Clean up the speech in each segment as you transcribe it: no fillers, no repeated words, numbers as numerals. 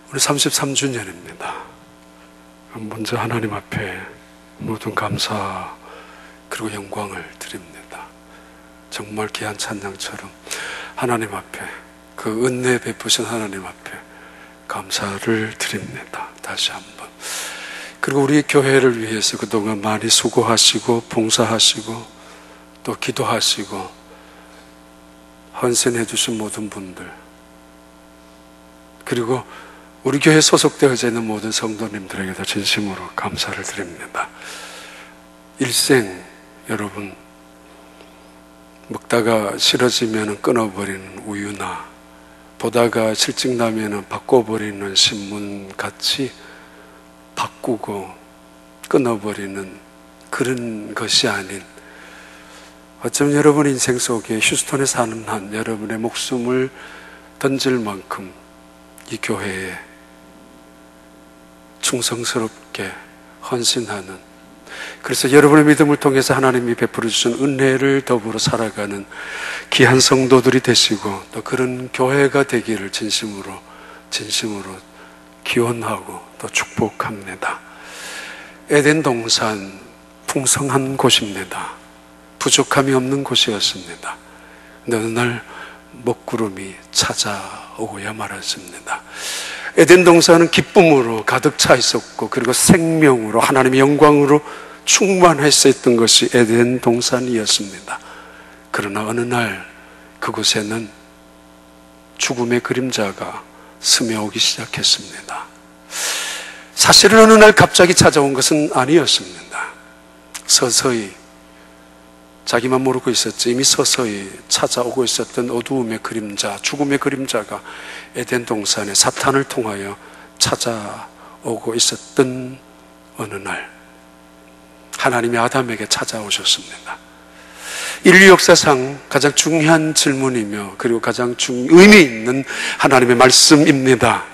오늘 33주년입니다. 먼저 하나님 앞에 모든 감사 그리고 영광을 드립니다. 정말 귀한 찬양처럼 하나님 앞에, 그 은혜 베푸신 하나님 앞에 감사를 드립니다. 다시 한번. 그리고 우리 교회를 위해서 그동안 많이 수고하시고 봉사하시고 또 기도하시고 헌신해 주신 모든 분들, 그리고 우리 교회에 소속되어 있는 모든 성도님들에게도 진심으로 감사를 드립니다. 일생 여러분, 먹다가 싫어지면 끊어버리는 우유나 보다가 실증나면 바꿔버리는 신문같이 바꾸고 끊어버리는 그런 것이 아닌, 어쩌면 여러분 인생 속에 휴스턴에 사는 한 여러분의 목숨을 던질 만큼 이 교회에 충성스럽게 헌신하는, 그래서 여러분의 믿음을 통해서 하나님이 베풀어 주신 은혜를 더불어 살아가는 귀한 성도들이 되시고 또 그런 교회가 되기를 진심으로 기원하고 또 축복합니다. 에덴 동산 풍성한 곳입니다. 부족함이 없는 곳이었습니다. 어느 날 먹구름이 찾아오고야 말았습니다. 에덴 동산은 기쁨으로 가득 차 있었고, 그리고 생명으로 하나님의 영광으로 충만했었던 것이 에덴 동산이었습니다. 그러나 어느 날 그곳에는 죽음의 그림자가 스며오기 시작했습니다. 사실은 어느 날 갑자기 찾아온 것은 아니었습니다. 서서히, 자기만 모르고 있었지 이미 서서히 찾아오고 있었던 어두움의 그림자, 죽음의 그림자가 에덴 동산에 사탄을 통하여 찾아오고 있었던 어느 날 하나님이 아담에게 찾아오셨습니다. 인류 역사상 가장 중요한 질문이며 그리고 가장 의미 있는 하나님의 말씀입니다.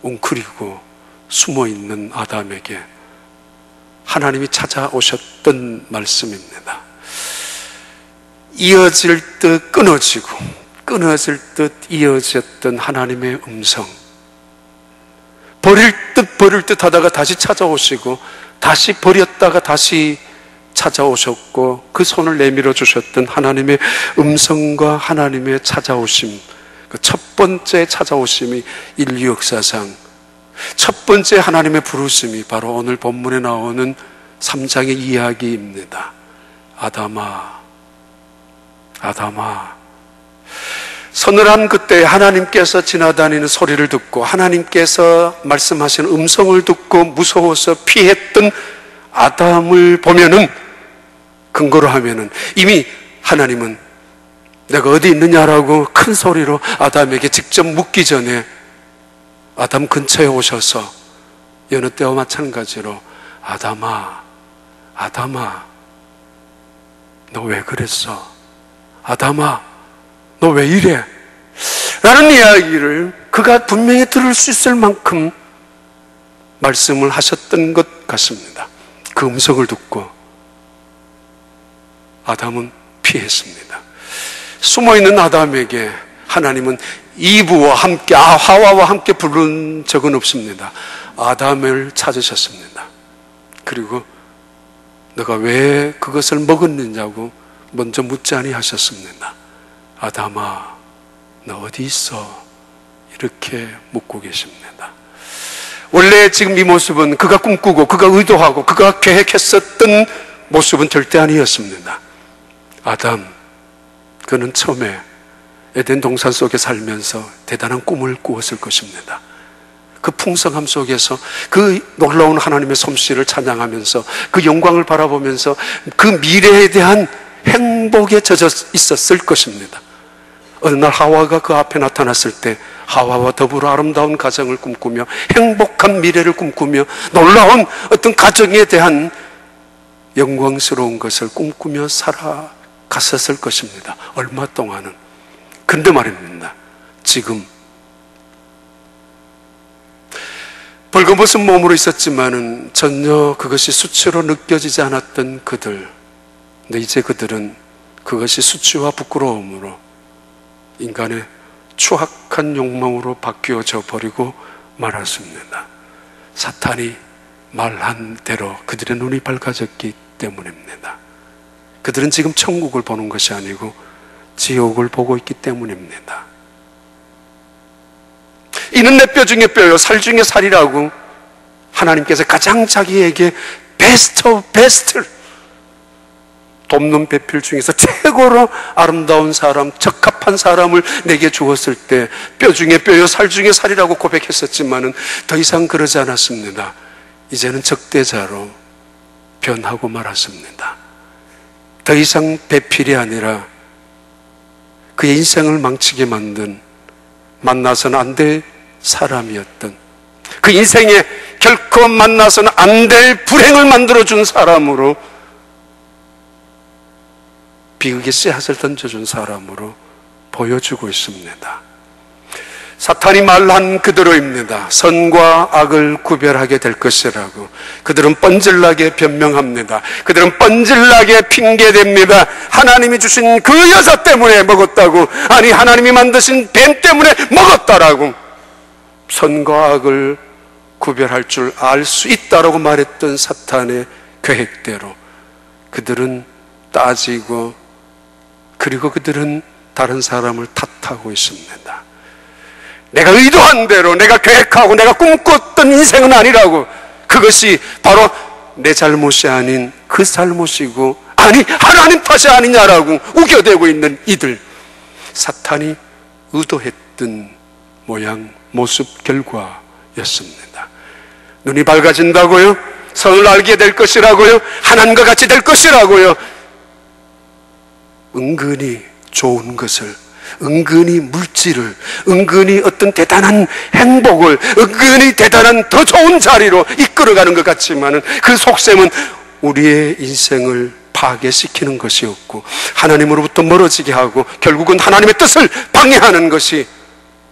웅크리고 숨어있는 아담에게 하나님이 찾아오셨던 말씀입니다. 이어질 듯 끊어지고 끊어질 듯 이어졌던 하나님의 음성, 버릴 듯 하다가 다시 찾아오시고 다시 버렸다가 다시 찾아오셨고 그 손을 내밀어 주셨던 하나님의 음성과 하나님의 찾아오심, 그 첫 번째 찾아오심이 인류 역사상 첫 번째 하나님의 부르심이 바로 오늘 본문에 나오는 3장의 이야기입니다. 아담아, 아담아. 서늘한 그때 하나님께서 지나다니는 소리를 듣고 하나님께서 말씀하시는 음성을 듣고 무서워서 피했던 아담을 보면은, 근거로 하면은 이미 하나님은 내가 어디 있느냐라고 큰 소리로 아담에게 직접 묻기 전에 아담 근처에 오셔서 여느 때와 마찬가지로 아담아, 아담아, 너 왜 그랬어? 아담아, 너 왜 이래? 라는 이야기를 그가 분명히 들을 수 있을 만큼 말씀을 하셨던 것 같습니다. 그 음성을 듣고 아담은 피했습니다. 숨어있는 아담에게 하나님은 이브와 함께, 하와와 함께 부른 적은 없습니다. 아담을 찾으셨습니다. 그리고 너가 왜 그것을 먹었느냐고 먼저 묻지 아니하셨습니다. 아담아, 너 어디 있어? 이렇게 묻고 계십니다. 원래 지금 이 모습은 그가 꿈꾸고 그가 의도하고 그가 계획했었던 모습은 절대 아니었습니다. 아담, 그는 처음에 에덴 동산 속에 살면서 대단한 꿈을 꾸었을 것입니다. 그 풍성함 속에서 그 놀라운 하나님의 솜씨를 찬양하면서 그 영광을 바라보면서 그 미래에 대한 행복에 젖어 있었을 것입니다. 어느 날 하와가 그 앞에 나타났을 때 하와와 더불어 아름다운 가정을 꿈꾸며 행복한 미래를 꿈꾸며 놀라운 어떤 가정에 대한 영광스러운 것을 꿈꾸며 살아갔었을 것입니다. 얼마 동안은. 근데 말입니다, 지금 벌거벗은 몸으로 있었지만은 전혀 그것이 수치로 느껴지지 않았던 그들, 근데 이제 그들은 그것이 수치와 부끄러움으로 인간의 추악한 욕망으로 바뀌어져 버리고 말았습니다. 사탄이 말한 대로 그들의 눈이 밝아졌기 때문입니다. 그들은 지금 천국을 보는 것이 아니고 지옥을 보고 있기 때문입니다. 이는 내 뼈 중에 뼈요 살 중에 살이라고 하나님께서 가장 자기에게 베스트 오브 베스트를, 돕는 배필 중에서 최고로 아름다운 사람, 적합한 사람을 내게 주었을 때 뼈 중에 뼈요 살 중에 살이라고 고백했었지만은 더 이상 그러지 않았습니다. 이제는 적대자로 변하고 말았습니다. 더 이상 배필이 아니라 그의 인생을 망치게 만든, 만나서는 안 될 사람이었던, 그 인생에 결코 만나서는 안 될 불행을 만들어준 사람으로, 비극의 씨앗을 던져준 사람으로 보여주고 있습니다. 사탄이 말한 그대로입니다. 선과 악을 구별하게 될 것이라고 그들은 뻔질나게 변명합니다. 그들은 뻔질나게 핑계댑니다. 하나님이 주신 그 여자 때문에 먹었다고, 아니 하나님이 만드신 뱀 때문에 먹었다라고, 선과 악을 구별할 줄 알 수 있다라고 말했던 사탄의 계획대로 그들은 따지고, 그리고 그들은 다른 사람을 탓하고 있습니다. 내가 의도한 대로, 내가 계획하고 내가 꿈꿨던 인생은 아니라고, 그것이 바로 내 잘못이 아닌 그 잘못이고, 아니 하나님 탓이 아니냐라고 우겨대고 있는 이들, 사탄이 의도했던 모양, 모습, 결과였습니다. 눈이 밝아진다고요? 선을 알게 될 것이라고요? 하나님과 같이 될 것이라고요? 은근히 좋은 것을, 은근히 물질을, 은근히 어떤 대단한 행복을, 은근히 대단한 더 좋은 자리로 이끌어가는 것 같지만은 그 속셈은 우리의 인생을 파괴시키는 것이었고, 하나님으로부터 멀어지게 하고 결국은 하나님의 뜻을 방해하는 것이,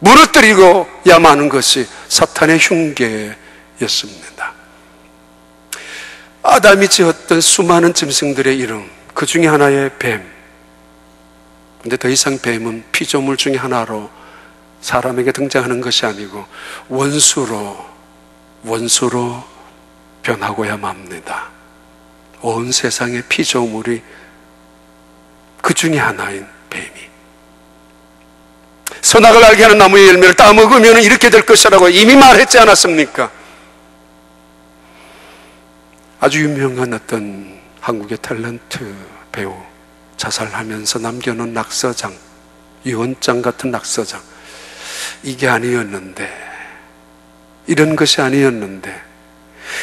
무너뜨리고야만 하는 것이 사탄의 흉계였습니다. 아담이 지었던 수많은 짐승들의 이름, 그 중에 하나의 뱀. 근데 더 이상 뱀은 피조물 중에 하나로 사람에게 등장하는 것이 아니고 원수로 변하고야만 합니다. 온 세상의 피조물이 그 중에 하나인 뱀이, 선악을 알게 하는 나무의 열매를 따먹으면 이렇게 될 것이라고 이미 말했지 않았습니까? 아주 유명한 어떤 한국의 탤런트 배우, 자살하면서 남겨놓은 낙서장, 유언장 같은 낙서장, 이게 아니었는데, 이런 것이 아니었는데,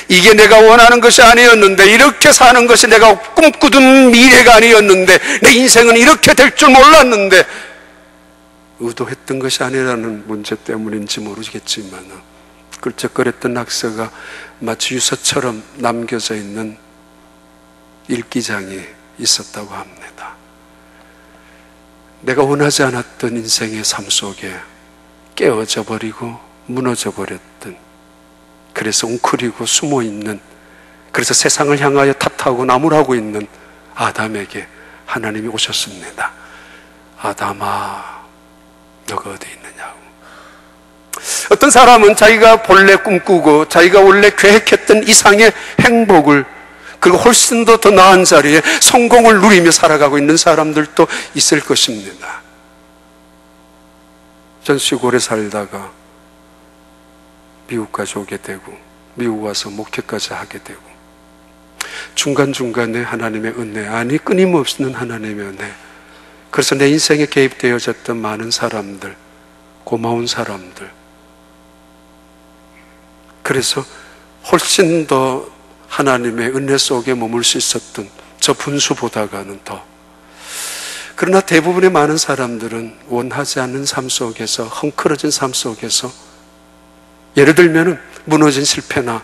이게 내가 원하는 것이 아니었는데, 이렇게 사는 것이 내가 꿈꾸던 미래가 아니었는데, 내 인생은 이렇게 될 줄 몰랐는데, 의도했던 것이 아니라는 문제 때문인지 모르겠지만 끌적거렸던 낙서가 마치 유서처럼 남겨져 있는 일기장이 있었다고 합니다. 내가 원하지 않았던 인생의 삶 속에 깨어져 버리고 무너져 버렸던, 그래서 웅크리고 숨어있는, 그래서 세상을 향하여 탓하고 나무라고 있는 아담에게 하나님이 오셨습니다. 아담아, 너가 어디 있느냐고. 어떤 사람은 자기가 본래 꿈꾸고 자기가 원래 계획했던 이상의 행복을, 그리고 훨씬 더 나은 자리에 성공을 누리며 살아가고 있는 사람들도 있을 것입니다. 전 시골에 살다가 미국까지 오게 되고, 미국 와서 목회까지 하게 되고, 중간중간에 하나님의 은혜, 아니 끊임없는 하나님의 은혜, 그래서 내 인생에 개입되어졌던 많은 사람들, 고마운 사람들, 그래서 훨씬 더 하나님의 은혜 속에 머물 수 있었던 저 분수보다가는 더. 그러나 대부분의 많은 사람들은 원하지 않는 삶 속에서, 헝클어진 삶 속에서, 예를 들면 무너진 실패나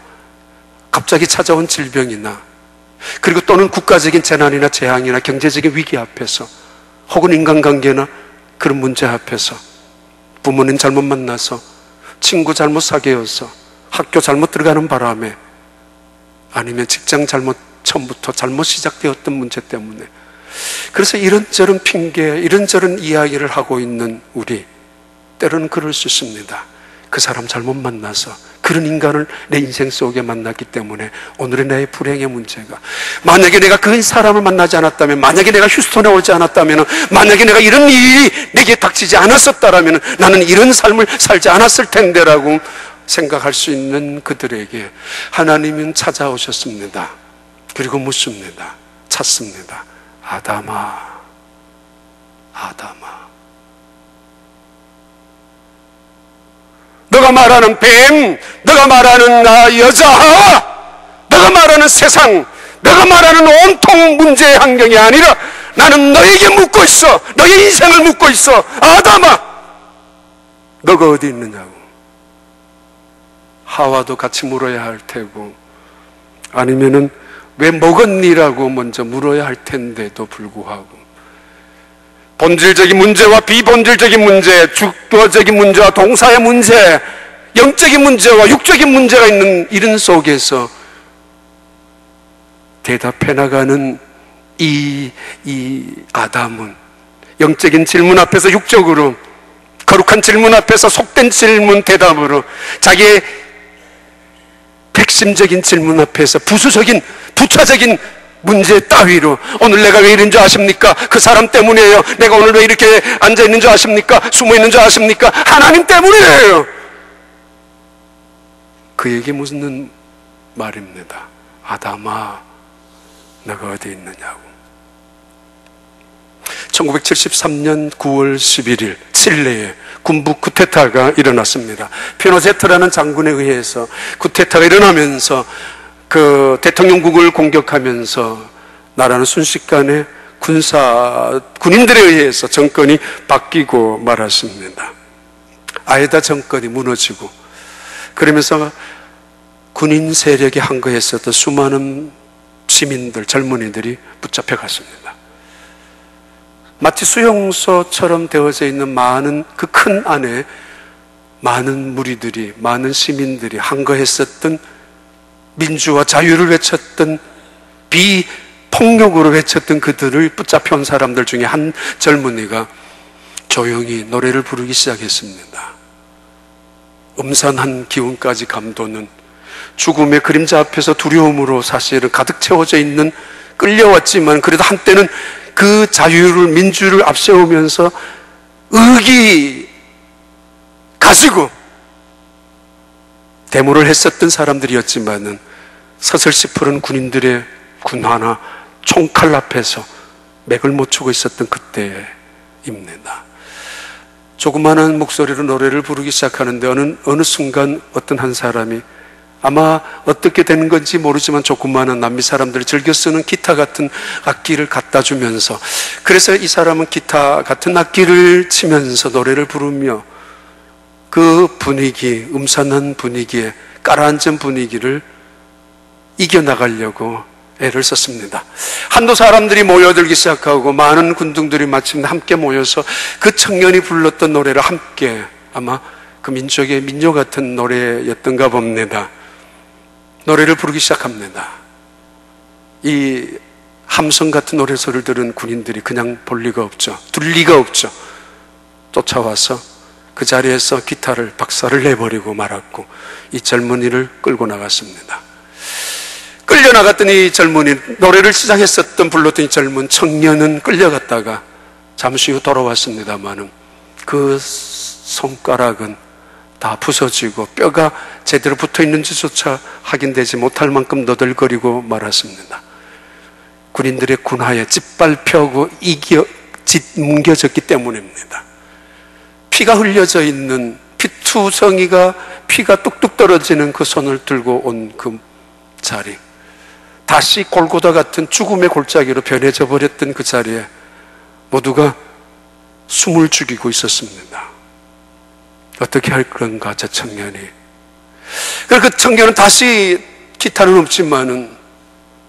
갑자기 찾아온 질병이나, 그리고 또는 국가적인 재난이나 재앙이나 경제적인 위기 앞에서, 혹은 인간관계나 그런 문제 앞에서, 부모님 잘못 만나서, 친구 잘못 사귀어서, 학교 잘못 들어가는 바람에, 아니면 직장 잘못, 처음부터 잘못 시작되었던 문제 때문에, 그래서 이런저런 핑계, 이런저런 이야기를 하고 있는 우리, 때로는 그럴 수 있습니다. 그 사람 잘못 만나서 그런 인간을 내 인생 속에 만났기 때문에 오늘의 내 불행의 문제가, 만약에 내가 그 사람을 만나지 않았다면, 만약에 내가 휴스턴에 오지 않았다면, 만약에 내가 이런 일이 내게 닥치지 않았었다면 나는 이런 삶을 살지 않았을 텐데라고 생각할 수 있는 그들에게 하나님은 찾아오셨습니다. 그리고 묻습니다. 찾습니다. 아담아, 아담아, 너가 말하는 뱀, 너가 말하는 여자, 너가 말하는 세상, 너가 말하는 온통 문제의 환경이 아니라 나는 너에게 묻고 있어. 너의 인생을 묻고 있어. 아담아, 너가 어디 있느냐고. 하와도 같이 물어야 할 테고, 아니면은 왜 먹었니라고 먼저 물어야 할 텐데도 불구하고, 본질적인 문제와 비본질적인 문제, 주어적인 문제와 동사의 문제, 영적인 문제와 육적인 문제가 있는 이런 속에서 대답해 나가는 이 아담은 영적인 질문 앞에서 육적으로, 거룩한 질문 앞에서 속된 질문 대답으로, 자기의 핵심적인 질문 앞에서 부수적인 부차적인 문제 따위로, 오늘 내가 왜 이런 줄 아십니까? 그 사람 때문이에요. 내가 오늘 왜 이렇게 앉아있는 줄 아십니까? 숨어있는 줄 아십니까? 하나님 때문이에요. 그에게 묻는 말입니다. 아담아, 너가 어디 있느냐고. 1973년 9월 11일 칠레에 군부 쿠데타가 일어났습니다. 피노체트라는 장군에 의해서 쿠데타가 일어나면서 그 대통령국을 공격하면서 나라는 순식간에 군인들에 의해서 정권이 바뀌고 말았습니다. 아에다 정권이 무너지고, 그러면서 군인 세력이 항거했었던 수많은 시민들, 젊은이들이 붙잡혀 갔습니다. 마치 수용소처럼 되어져 있는 많은 그 큰 안에 많은 무리들이, 많은 시민들이 항거했었던, 민주와 자유를 외쳤던, 비폭력으로 외쳤던 그들을 붙잡혀온 사람들 중에 한 젊은이가 조용히 노래를 부르기 시작했습니다. 음산한 기운까지 감도는, 죽음의 그림자 앞에서 두려움으로 사실은 가득 채워져 있는, 끌려왔지만 그래도 한때는 그 자유를, 민주를 앞세우면서 의기 가지고 데모를 했었던 사람들이었지만은 서슬시 푸른 군인들의 군화나 총칼 앞에서 맥을 못 추고 있었던 그때입니다. 조그마한 목소리로 노래를 부르기 시작하는데 어느 순간 어떤 한 사람이, 아마 어떻게 되는 건지 모르지만 조그마한 남미 사람들이 즐겨 쓰는 기타 같은 악기를 갖다 주면서, 그래서 이 사람은 기타 같은 악기를 치면서 노래를 부르며 그 분위기, 음산한 분위기에, 깔아앉은 분위기를 이겨나가려고 애를 썼습니다. 한두 사람들이 모여들기 시작하고 많은 군중들이 마침내 함께 모여서 그 청년이 불렀던 노래를 함께, 아마 그 민족의 민요 같은 노래였던가 봅니다. 노래를 부르기 시작합니다. 이 함성 같은 노래 소리를 들은 군인들이 그냥 볼 리가 없죠. 둘 리가 없죠. 쫓아와서 그 자리에서 기타를 박살을 내버리고 말았고, 이 젊은이를 끌고 나갔습니다. 끌려나갔던 이 젊은이, 노래를 시작했었던, 불렀던 이 젊은 청년은 끌려갔다가 잠시 후 돌아왔습니다마는 그 손가락은 다 부서지고 뼈가 제대로 붙어 있는지조차 확인되지 못할 만큼 너덜거리고 말았습니다. 군인들의 군화에 짓밟혀고 뭉겨졌기 때문입니다. 피가 흘려져 있는, 피투성이가, 피가 뚝뚝 떨어지는 그 손을 들고 온 그 자리, 다시 골고다 같은 죽음의 골짜기로 변해져 버렸던 그 자리에 모두가 숨을 죽이고 있었습니다. 어떻게 할 건가, 저 청년이. 그래서 그 청년은 다시, 기타는 없지만은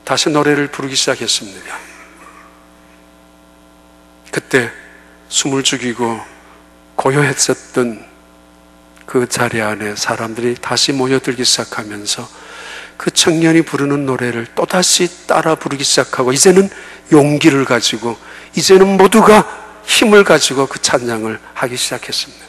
다시 노래를 부르기 시작했습니다. 그때 숨을 죽이고 고요했었던 그 자리 안에 사람들이 다시 모여들기 시작하면서 그 청년이 부르는 노래를 또다시 따라 부르기 시작하고, 이제는 용기를 가지고, 이제는 모두가 힘을 가지고 그 찬양을 하기 시작했습니다.